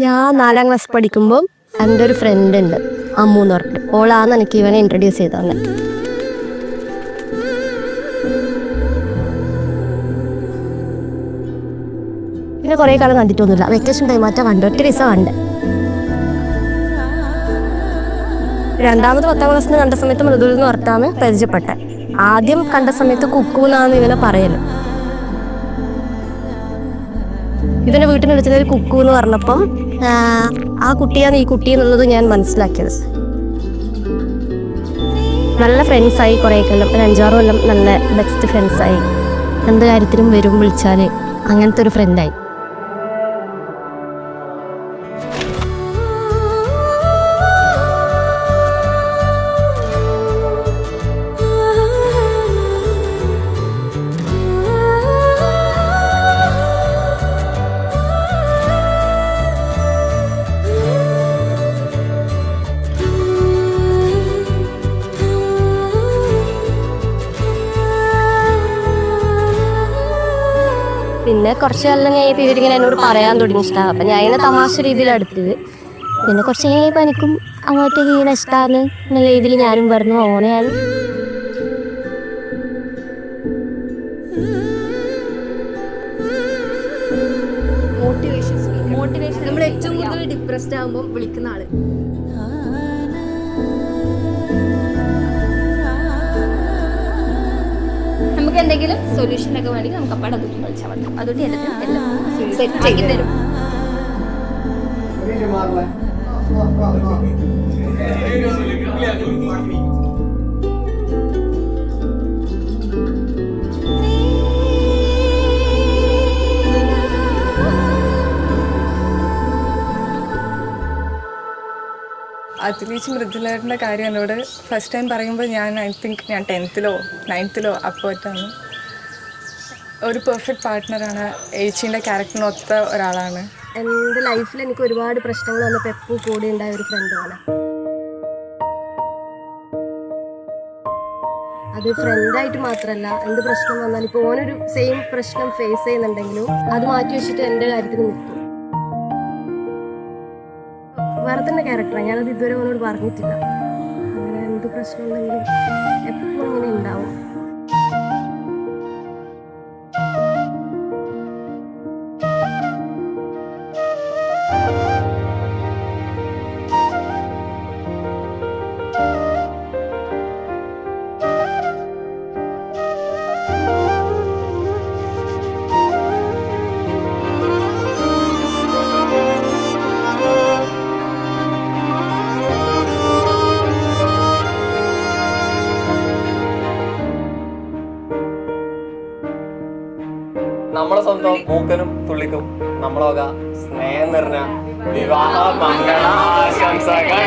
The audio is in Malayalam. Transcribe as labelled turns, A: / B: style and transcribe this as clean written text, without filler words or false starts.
A: ഞാൻ 4ാം ക്ലാസ് പഠിക്കുമ്പോൾ എൻ്റെ ഒരു ഫ്രണ്ട് ഉണ്ട്, അമ്മു എന്ന് പറഞ്ഞിട്ട്. ഓളാന്ന് എനിക്ക് ഇവനെ ഇൻട്രൊഡ്യൂസ് ചെയ്ത് തന്നെ. പിന്നെ കുറേ കാലം കണ്ടിട്ടൊന്നുമില്ല. വെക്കേഷൻ ടൈം ആറ്റാ കണ്ട്, ഒറ്റ ദിവസം കണ്ട്. രണ്ടാമത് 10ാം ക്ലാസ്സിന് കണ്ട സമയത്ത് മൃദുൽ എന്ന് പറഞ്ഞാണ് പരിചയപ്പെട്ടെ. ആദ്യം കണ്ട സമയത്ത് കുക്കു എന്നാണ് ഇവനെ പറയല്. ഇവനെ വീട്ടിൽ നിന്ന് വിളിച്ചത് കുക്കു എന്ന് പറഞ്ഞപ്പം ആ കുട്ടിയാണ് ഈ കുട്ടി എന്നുള്ളത് ഞാൻ മനസ്സിലാക്കിയത്. നല്ല ഫ്രണ്ട്സായി, കുറേ കൊല്ലം, ഒരു 5-6 കൊല്ലം നല്ല ബെസ്റ്റ് ഫ്രണ്ട്സായി. എന്ത് കാര്യത്തിനും വരും വിളിച്ചാൽ, അങ്ങനത്തെ ഒരു ഫ്രണ്ടായി. പിന്നെ കുറച്ച് കാലം കഴിഞ്ഞപ്പോൾ ഇവരിങ്ങനെ എന്നോട് പറയാൻ തുടങ്ങി ഇഷ്ടമാണ്. അപ്പം ഞാൻ ഇങ്ങനെ തമാശ രീതിയിലാണ് എടുത്തത്. പിന്നെ കുറച്ച് കഴിഞ്ഞപ്പോൾ എനിക്കും അങ്ങോട്ടേക്ക് ഇങ്ങനെ ഇഷ്ടമാണ് എന്നുള്ള രീതിയിൽ ഞാനും പറഞ്ഞു. ഓനെയാണ് മോട്ടിവേഷൻ നമ്മൾ ഏറ്റവും കൂടുതൽ ഡിപ്രസ്ഡ് ആകുമ്പോൾ വിളിക്കുന്ന ആള്. നമുക്ക് എന്തെങ്കിലും സൊല്യൂഷൻ ഒക്കെ വേണമെങ്കിൽ നമുക്ക് അപ്പാടെ അതും കളിച്ചാൽ മതി. അതുകൊണ്ട് എല്ലാം സെറ്റ് ആക്കി തരും.
B: അതിലേച്ച് മൃദുലേട്ടൻ്റെ കാര്യം എന്നോട് ഫസ്റ്റ് ടൈം പറയുമ്പോൾ ഞാൻ ഞാൻ 10th-ലോ 9th-ലോ അപ്പോഴാണ്. ഒരു പെർഫെക്റ്റ് പാർട്ട്ണറാണ്. ഏച്ചീൻ്റെ ക്യാരക്ടറിനൊത്ത ഒരാളാണ്.
A: എൻ്റെ ലൈഫിൽ എനിക്ക് ഒരുപാട് പ്രശ്നങ്ങൾ വന്നപ്പോൾ എപ്പോൾ കൂടെ ഉണ്ടായ ഒരു ഫ്രണ്ടാണ്. അത് ഫ്രണ്ടായിട്ട് മാത്രമല്ല, എന്ത് പ്രശ്നം വന്നാലും ഇപ്പോൾ ഓനൊരു സെയിം പ്രശ്നം ഫേസ് ചെയ്യുന്നുണ്ടെങ്കിലും അത് മാറ്റി വെച്ചിട്ട് എൻ്റെ കാര്യത്തിൽ നിൽക്കും. വേറെ തന്നെ ക്യാരക്ടറാണ്. ഞാനത് ഇതുവരെ അവനോട് പറഞ്ഞിട്ടില്ല. അങ്ങനെ എന്ത് പ്രശ്നം ഉണ്ടെങ്കിലും എപ്പോഴും ഇങ്ങനെ ഉണ്ടാവും.
C: നമ്മളെ സ്വന്തം മൂക്കനും തുള്ളിക്കും നമ്മളൊക്കെ സ്നേഹം നിറഞ്ഞ വിവാഹ മംഗളാശംസകൾ.